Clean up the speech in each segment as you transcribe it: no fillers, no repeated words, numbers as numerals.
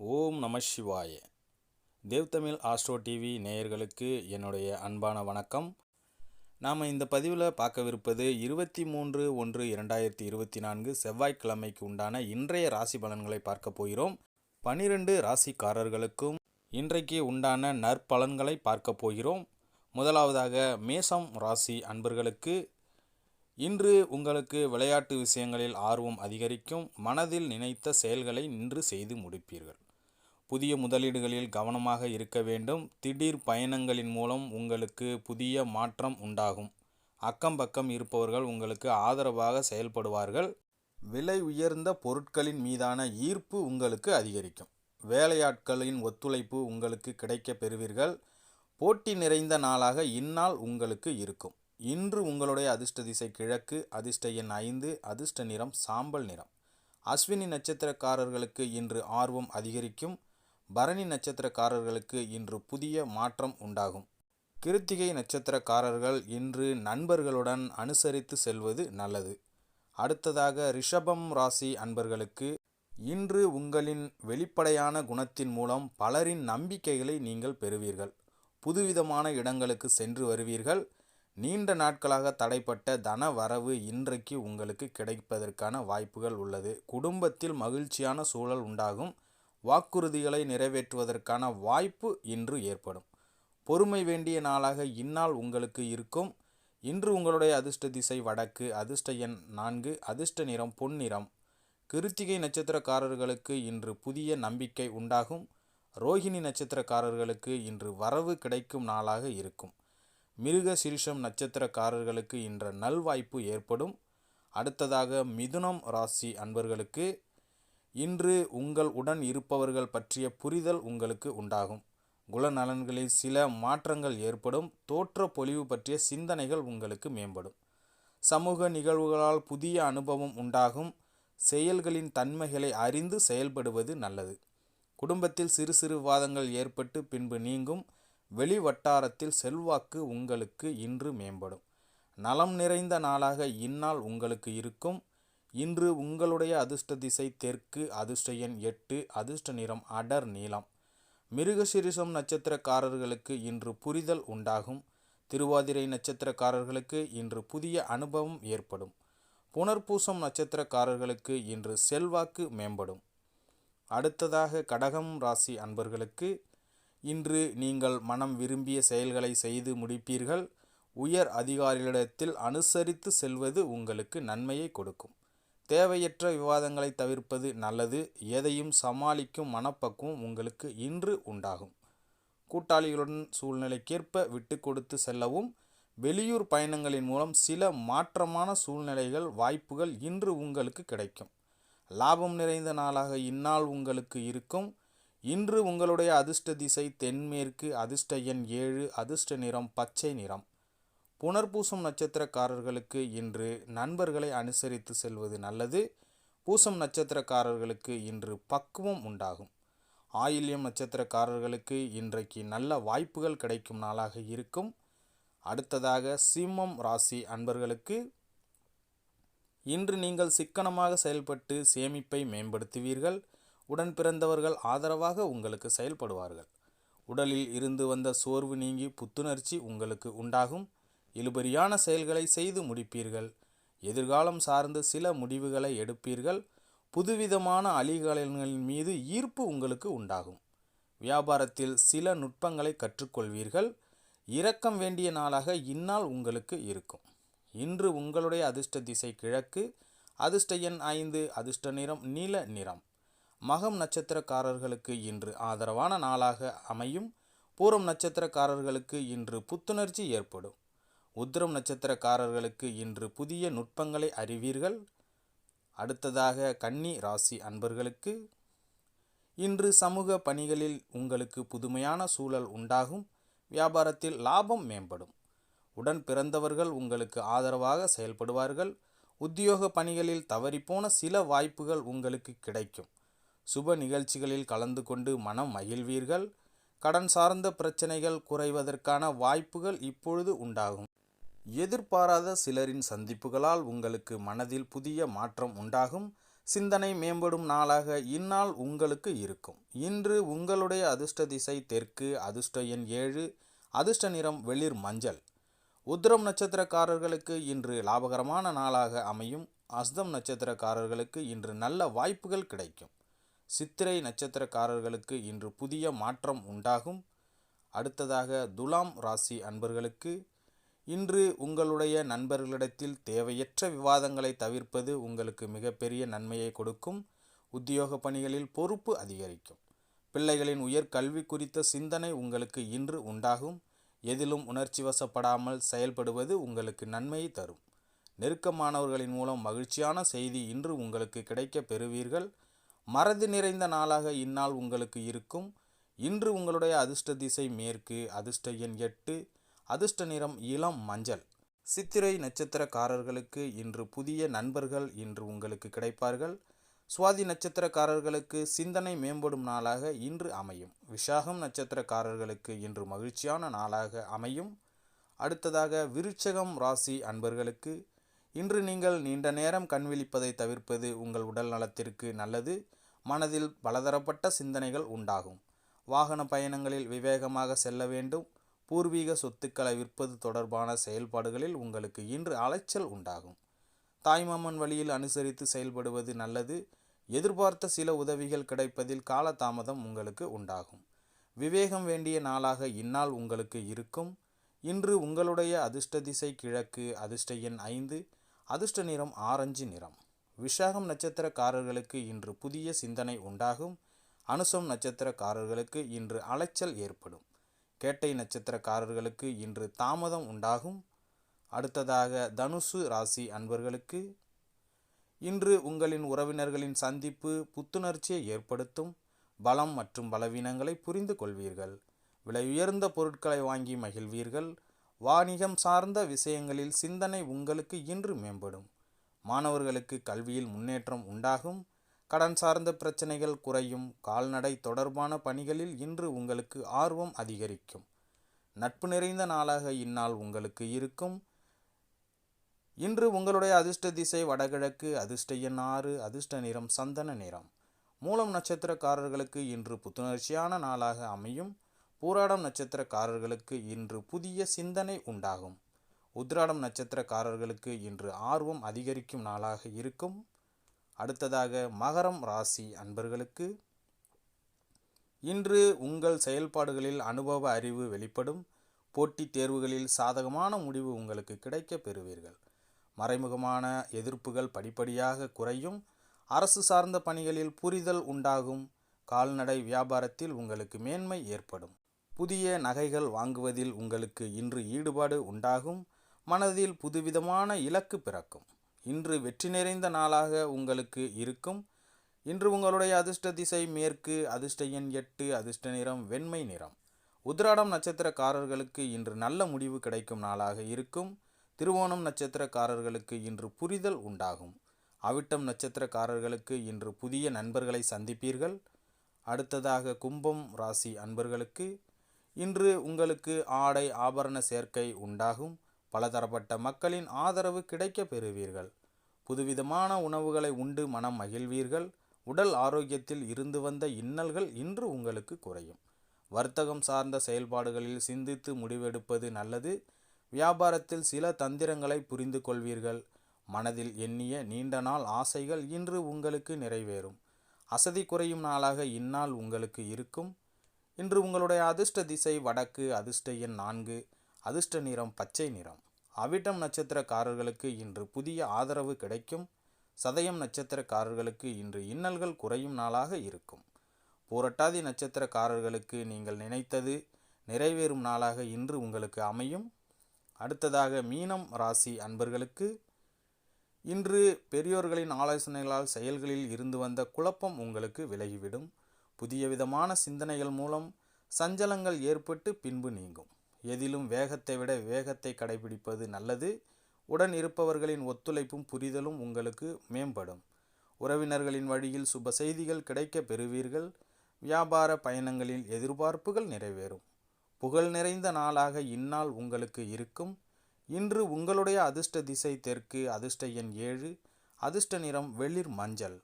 ஓம் நம சிவாய. தேவ்தமிழ் astro TV நேயர்களுக்கு என்னுடைய அன்பான வணக்கம். நாம் இந்த பதிவில் பார்க்கவிருப்பது 23/1/2024 செவ்வாய்க்கிழமைக்கு உண்டான இன்றைய ராசி பலன்களை பார்க்க போகிறோம். 12 ராசிக்காரர்களுக்கும் இன்றைக்கு உண்டான நற்பலன்களை பார்க்க போகிறோம். முதலாவதாக மேஷம் ராசி அன்பர்களுக்கு இன்று உங்களுக்கு விளையாட்டு விஷயங்களில் ஆர்வம் அதிகரிக்கும். மனதில் நினைத்த செயல்களை இன்று செய்து முடிப்பீர்கள். புதிய முதலீடுகளில் கவனமாக இருக்க வேண்டும். திடீர் பயணங்களின் மூலம் உங்களுக்கு புதிய மாற்றம் உண்டாகும். அக்கம் பக்கம் இருப்பவர்கள் உங்களுக்கு ஆதரவாக செயல்படுவார்கள். விலை உயர்ந்த பொருட்களின் மீதான ஈர்ப்பு உங்களுக்கு அதிகரிக்கும். வேலையாட்களின் ஒத்துழைப்பு உங்களுக்கு கிடைக்க பெறுவீர்கள். போட்டி நிறைந்த நாளாக இந்நாள் உங்களுக்கு இருக்கும். இன்று உங்களுடைய அதிர்ஷ்ட திசை கிழக்கு, அதிர்ஷ்ட எண் 5, அதிர்ஷ்ட நிறம் சாம்பல் நிறம். அஸ்வினி நட்சத்திரக்காரர்களுக்கு இன்று ஆர்வம் அதிகரிக்கும். பரணி நட்சத்திரக்காரர்களுக்கு இன்று புதிய மாற்றம் உண்டாகும். கிருத்திகை நட்சத்திரக்காரர்கள் இன்று நண்பர்களுடன் அனுசரித்து செல்வது நல்லது. அடுத்ததாக ரிஷபம் ராசி அன்பர்களுக்கு இன்று உங்களின் வெளிப்படையான குணத்தின் மூலம் பலரின் நம்பிக்கைகளை நீங்கள் பெறுவீர்கள். புதுவிதமான இடங்களுக்கு சென்று வருவீர்கள். நீண்ட நாட்களாக தடைப்பட்ட தன வரவு இன்றைக்கு உங்களுக்கு கிடைப்பதற்கான வாய்ப்புகள் உள்ளது. குடும்பத்தில் மகிழ்ச்சியான சூழல் உண்டாகும். வாக்குறுதிகளை நிறைவேற்றுவதற்கான வாய்ப்பு இன்று ஏற்படும். பொறுமை வேண்டிய நாளாக இந்நாள் உங்களுக்கு இருக்கும். இன்று உங்களுடைய அதிர்ஷ்ட திசை வடக்கு, அதிர்ஷ்ட எண் 4, அதிர்ஷ்ட நிறம் பொன்னிறம். கிருத்திகை நட்சத்திரக்காரர்களுக்கு இன்று புதிய நம்பிக்கை உண்டாகும். ரோஹிணி நட்சத்திரக்காரர்களுக்கு இன்று வரவு கிடைக்கும் நாளாக இருக்கும். மிருக சிரிஷம் நட்சத்திரக்காரர்களுக்கு இன்று நல்வாய்ப்பு ஏற்படும். அடுத்ததாக மிதுனம் ராசி அன்பர்களுக்கு இன்று உங்கள் உடன் இருப்பவர்கள் பற்றிய புரிதல் உங்களுக்கு உண்டாகும். குணநலன்களில் சில மாற்றங்கள் ஏற்படும். தோற்ற பொலிவு பற்றிய சிந்தனைகள் உங்களுக்கு மேம்படும். சமூக நிகழ்வுகளால் புதிய அனுபவம் உண்டாகும். செயல்களின் தன்மைகளை அறிந்து செயல்படுவது நல்லது. குடும்பத்தில் சிறு சிறு விவாதங்கள் ஏற்பட்டு பின்பு நீங்கும். வெளி வட்டாரத்தில் செல்வாக்கு உங்களுக்கு இன்று மேம்படும். நலம் நிறைந்த நாளாக இந்நாள் உங்களுக்கு இருக்கும். இன்று உங்களுடைய அதிர்ஷ்ட திசை தெற்கு, அதிர்ஷ்ட எண் 8, அதிர்ஷ்ட நிறம் அடர் நீலம். மிருகசிரிஷம் நட்சத்திரக்காரர்களுக்கு இன்று புரிதல் உண்டாகும். திருவாதிரை நட்சத்திரக்காரர்களுக்கு இன்று புதிய அனுபவம் ஏற்படும். புனர்பூசம் நட்சத்திரக்காரர்களுக்கு இன்று செல்வாக்கு மேம்படும். அடுத்ததாக கடகம் ராசி அன்பர்களுக்கு இன்று நீங்கள் மனம் விரும்பிய செயல்களை செய்து முடிப்பீர்கள். உயர் அதிகாரிகளிடத்தில் அனுசரித்து செல்வது உங்களுக்கு நன்மையை கொடுக்கும். தேவையற்ற விவாதங்களை தவிர்ப்பது நல்லது. எதையும் சமாளிக்கும் மனப்பக்குவம் உங்களுக்கு இன்று உண்டாகும். கூட்டாளிகளுடன் சூழ்நிலைக்கேற்ப விட்டு கொடுத்து செல்லவும். வெளியூர் பயணங்களின் மூலம் சில மாற்றமான சூழ்நிலைகள் வாய்ப்புகள் இன்று உங்களுக்கு கிடைக்கும். லாபம் நிறைந்த நாளாக இந்நாள் உங்களுக்கு இருக்கும். இன்று உங்களுடைய அதிர்ஷ்ட திசை தென்மேற்கு, அதிர்ஷ்ட எண் 7, அதிர்ஷ்ட நிறம் பச்சை நிறம். புனர்பூசம் நட்சத்திரக்காரர்களுக்கு இன்று நண்பர்களை அனுசரித்து செல்வது நல்லது. பூசம் நட்சத்திரக்காரர்களுக்கு இன்று பக்குவம் உண்டாகும். ஆயில்யம் நட்சத்திரக்காரர்களுக்கு இன்றைக்கு நல்ல வாய்ப்புகள் கிடைக்கும் நாளாக இருக்கும். அடுத்ததாக சிம்மம் ராசி அன்பர்களுக்கு இன்று நீங்கள் சிக்கனமாக செயல்பட்டு சேமிப்பை மேம்படுத்துவீர்கள். உடன் பிறந்தவர்கள் ஆதரவாக உங்களுக்கு செயல்படுவார்கள். உடலில் இருந்து வந்த சோர்வு நீங்கி புத்துணர்ச்சி உங்களுக்கு உண்டாகும். இழுபறியான செயல்களை செய்து முடிப்பீர்கள். எதிர்காலம் சார்ந்து சில முடிவுகளை எடுப்பீர்கள். புதுவிதமான அலிகளின் மீது ஈர்ப்பு உங்களுக்கு உண்டாகும். வியாபாரத்தில் சில நுட்பங்களை கற்றுக்கொள்வீர்கள். இரக்கம் வேண்டிய நாளாக இந்நாள் உங்களுக்கு இருக்கும். இன்று உங்களுடைய அதிர்ஷ்ட திசை கிழக்கு, அதிர்ஷ்ட எண் 5, அதிர்ஷ்ட நிறம் நீல நிறம். மகம் நட்சத்திரக்காரர்களுக்கு இன்று ஆதரவான நாளாக அமையும். பூரம் நட்சத்திரக்காரர்களுக்கு இன்று புத்துணர்ச்சி ஏற்படும். உத்திரம் நட்சத்திரக்காரர்களுக்கு இன்று புதிய நுட்பங்களை அறிவீர்கள். அடுத்ததாக கன்னி ராசி அன்பர்களுக்கு இன்று சமூக பணிகளில் உங்களுக்கு புதுமையான சூழல் உண்டாகும். வியாபாரத்தில் லாபம் மேம்படும். உடன் பிறந்தவர்கள் உங்களுக்கு ஆதரவாக செயல்படுவார்கள். உத்தியோக பணிகளில் தவறிப்போன சில வாய்ப்புகள் உங்களுக்கு கிடைக்கும். சுப நிகழ்ச்சிகளில் கலந்து கொண்டு மனம் மகிழ்வீர்கள். கடன் சார்ந்த பிரச்சனைகள் குறைவதற்கான வாய்ப்புகள் இப்பொழுது உண்டாகும். எதிர்பாராத சிலரின் சந்திப்புகளால் உங்களுக்கு மனதில் புதிய மாற்றம் உண்டாகும். சிந்தனை மேம்படும் நாளாக இந்நாள் உங்களுக்கு இருக்கும். இன்று உங்களுடைய அதிர்ஷ்ட திசை தெற்கு, அதிர்ஷ்ட எண் 7, அதிர்ஷ்ட நிறம் வெளிர் மஞ்சள். உத்திரம் நட்சத்திரக்காரர்களுக்கு இன்று லாபகரமான நாளாக அமையும். அஸ்தம் நட்சத்திரக்காரர்களுக்கு இன்று நல்ல வாய்ப்புகள் கிடைக்கும். சித்திரை நட்சத்திரக்காரர்களுக்கு இன்று புதிய மாற்றம் உண்டாகும். அடுத்ததாக துலாம் ராசி அன்பர்களுக்கு இன்று உங்களுடைய நண்பர்களிடத்தில் தேவையற்ற விவாதங்களை தவிர்ப்பது உங்களுக்கு மிகப்பெரிய நன்மையை கொடுக்கும். உத்தியோக பணிகளில் பொறுப்பு அதிகரிக்கும். பிள்ளைகளின் உயர் கல்வி குறித்த சிந்தனை உங்களுக்கு இன்று உண்டாகும். எதிலும் உணர்ச்சி வசப்படாமல் செயல்படுவது உங்களுக்கு நன்மையை தரும். நெருக்கமானவர்களின் மூலம் மகிழ்ச்சியான செய்தி இன்று உங்களுக்கு கிடைக்க பெறுவீர்கள். மறதி நிறைந்த நாளாக இந்நாள் உங்களுக்கு இருக்கும். இன்று உங்களுடைய அதிர்ஷ்ட திசை மேற்கு, அதிர்ஷ்ட எண் 8, அதிர்ஷ்ட நிறம் இளம் மஞ்சள். சித்திரை நட்சத்திரக்காரர்களுக்கு இன்று புதிய நண்பர்கள் இன்று உங்களுக்கு கிடைப்பார்கள். சுவாதி நட்சத்திரக்காரர்களுக்கு சிந்தனை மேம்படும் நாளாக இன்று அமையும். விசாகம் நட்சத்திரக்காரர்களுக்கு இன்று மகிழ்ச்சியான நாளாக அமையும். அடுத்ததாக விருட்சகம் ராசி அன்பர்களுக்கு இன்று நீங்கள் நீண்ட நேரம் கண்விழிப்பதை தவிர்ப்பது உங்கள் உடல் நலத்திற்கு நல்லது. மனதில் பலதரப்பட்ட சிந்தனைகள் உண்டாகும். வாகன பயணங்களில் விவேகமாக செல்ல வேண்டும். பூர்வீக சொத்துக்களை விற்பது தொடர்பான செயல்பாடுகளில் உங்களுக்கு இன்று அலைச்சல் உண்டாகும். தாய்மாமன் வழியில் அனுசரித்து செயல்படுவது நல்லது. எதிர்பார்த்த சில உதவிகள் கிடைப்பதில் காலதாமதம் உங்களுக்கு உண்டாகும். விவேகம் வேண்டிய நாளாக இந்நாள் உங்களுக்கு இருக்கும். இன்று உங்களுடைய அதிர்ஷ்ட திசை கிழக்கு, அதிர்ஷ்ட எண் 5, அதிர்ஷ்ட நிறம் ஆரஞ்சு நிறம். விசாகம் நட்சத்திரக்காரர்களுக்கு இன்று புதிய சிந்தனை உண்டாகும். அனுசம் நட்சத்திரக்காரர்களுக்கு இன்று அலைச்சல் ஏற்படும். கேட்டை நட்சத்திரக்காரர்களுக்கு இன்று தாமதம் உண்டாகும். அடுத்ததாக தனுசு ராசி அன்பர்களுக்கு இன்று உங்களின் உறவினர்களின் சந்திப்பு புத்துணர்ச்சியை ஏற்படுத்தும். பலம் மற்றும் பலவீனங்களை புரிந்து கொள்வீர்கள். விலை உயர்ந்த பொருட்களை வாங்கி மகிழ்வீர்கள். வாணிகம் சார்ந்த விஷயங்களில் சிந்தனை உங்களுக்கு இன்று மேம்படும். மாணவர்களுக்கு கல்வியில் முன்னேற்றம் உண்டாகும். கடன் சார்ந்த பிரச்சனைகள் குறையும். கால்நடை தொடர்பான பணிகளில் இன்று உங்களுக்கு ஆர்வம் அதிகரிக்கும். நட்பு நிறைந்த நாளாக இந்நாள் உங்களுக்கு இருக்கும். இன்று உங்களுடைய அதிர்ஷ்ட திசை வடகிழக்கு, அதிர்ஷ்ட எண் 6, அதிர்ஷ்ட நிறம் சந்தன நிறம். மூலம் நட்சத்திரக்காரர்களுக்கு இன்று புத்துணர்ச்சியான நாளாக அமையும். பூராடம் நட்சத்திரக்காரர்களுக்கு இன்று புதிய சிந்தனை உண்டாகும். உத்திராடம் நட்சத்திரக்காரர்களுக்கு இன்று ஆர்வம் அதிகரிக்கும் நாளாக இருக்கும். அடுத்ததாக மகரம் ராசி அன்பர்களுக்கு இன்று உங்கள் செயல்பாடுகளில் அனுபவ அறிவு வெளிப்படும். போட்டித் தேர்வுகளில் சாதகமான முடிவு உங்களுக்கு கிடைக்க பெறுவீர்கள். மறைமுகமான எதிர்ப்புகள் படிப்படியாக குறையும். அரசு சார்ந்த பணிகளில் புரிதல் உண்டாகும். கால்நடை வியாபாரத்தில் உங்களுக்கு மேன்மை ஏற்படும். புதிய நகைகள் வாங்குவதில் உங்களுக்கு இன்று ஈடுபாடு உண்டாகும். மனதில் புதுவிதமான இலக்கு பிறக்கும். இன்று வெற்றி நிறைந்த நாளாக உங்களுக்கு இருக்கும். இன்று உங்களுடைய அதிர்ஷ்ட திசை மேற்கு, அதிர்ஷ்ட எண் 8, அதிர்ஷ்ட நிறம் வெண்மை நிறம். உத்திராடம் நட்சத்திரக்காரர்களுக்கு இன்று நல்ல முடிவு கிடைக்கும் நாளாக இருக்கும். திருவோணம் நட்சத்திரக்காரர்களுக்கு இன்று புரிதல் உண்டாகும். அவிட்டம் நட்சத்திரக்காரர்களுக்கு இன்று புதிய நண்பர்களை சந்திப்பீர்கள். அடுத்ததாக கும்பம் ராசி அன்பர்களுக்கு இன்று உங்களுக்கு ஆடை ஆபரண சேர்க்கை உண்டாகும். பலதரப்பட்ட மக்களின் ஆதரவு கிடைக்க பெறுவீர்கள். புதுவிதமான உணவுகளை உண்டு மனம் மகிழ்வீர்கள். உடல் ஆரோக்கியத்தில் இருந்து வந்த இன்னல்கள் இன்று உங்களுக்கு குறையும். வர்த்தகம் சார்ந்த செயல்பாடுகளில் சிந்தித்து முடிவெடுப்பது நல்லது. வியாபாரத்தில் சில தந்திரங்களை புரிந்து கொள்வீர்கள். மனதில் எண்ணிய நீண்ட நாள் ஆசைகள் இன்று உங்களுக்கு நிறைவேறும். அசதி குறையும் நாளாக இந்நாள் உங்களுக்கு இருக்கும். இன்று உங்களுடைய அதிர்ஷ்ட திசை வடக்கு, அதிர்ஷ்ட எண் 4, அதிர்ஷ்ட நிறம் பச்சை நிறம். அவிட்டம் நட்சத்திரக்காரர்களுக்கு இன்று புதிய ஆதரவு கிடைக்கும். சதயம் நட்சத்திரக்காரர்களுக்கு இன்று இன்னல்கள் குறையும் நாளாக இருக்கும். பூரட்டாதி நட்சத்திரக்காரர்களுக்கு நீங்கள் நினைத்தது நிறைவேறும் நாளாக இன்று உங்களுக்கு அமையும். அடுத்ததாக மீனம் ராசி அன்பர்களுக்கு இன்று பெரியோர்களின் ஆலோசனைகளால் செயல்களில் இருந்து வந்த குழப்பம் உங்களுக்கு விலகிவிடும். புதிய விதமான சிந்தனைகள் மூலம் சஞ்சலங்கள் ஏற்பட்டு பின்பு நீங்கும். எதிலும் வேகத்தை விட விவேகத்தை கடைபிடிப்பது நல்லது. உடன் இருப்பவர்களின் ஒத்துழைப்பும் புரிதலும் உங்களுக்கு மேம்படும். உறவினர்களின் வழியில் சுப செய்திகள் கிடைக்க பெறுவீர்கள். வியாபார பயணங்களில் எதிர்பார்ப்புகள் நிறைவேறும். புகழ் நிறைந்த நாளாக இந்நாள் உங்களுக்கு இருக்கும். இன்று உங்களுடைய அதிர்ஷ்ட திசை தெற்கு, அதிர்ஷ்ட எண் 7, அதிர்ஷ்ட நிறம் வெளிர் மஞ்சள்.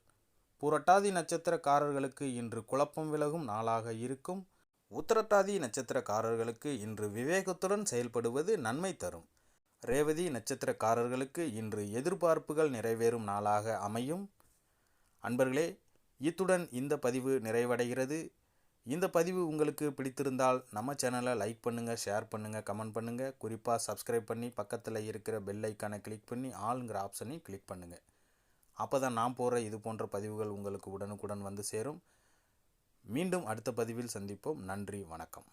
புரட்டாதி நட்சத்திரக்காரர்களுக்கு இன்று குழப்பம் விலகும் நாளாக இருக்கும். உத்திரட்டாதி நட்சத்திரக்காரர்களுக்கு இன்று விவேகத்துடன் செயல்படுவது நன்மை தரும். ரேவதி நட்சத்திரக்காரர்களுக்கு இன்று எதிர்பார்ப்புகள் நிறைவேறும் நாளாக அமையும். அன்பர்களே, இத்துடன் இந்த பதிவு நிறைவடைகிறது. இந்த பதிவு உங்களுக்கு பிடித்திருந்தால் நம்ம சேனலை லைக் பண்ணுங்கள், ஷேர் பண்ணுங்கள், கமெண்ட் பண்ணுங்கள். குறிப்பாக சப்ஸ்கிரைப் பண்ணி பக்கத்தில் இருக்கிற பெல் ஐக்கானை கிளிக் பண்ணி ஆளுங்கிற ஆப்ஷனையும் கிளிக் பண்ணுங்கள். அப்போ தான் நான் போகிற இது போன்ற பதிவுகள் உங்களுக்கு உடனுக்குடன் வந்து சேரும். மீண்டும் அடுத்த பதிவில் சந்திப்போம். நன்றி, வணக்கம்.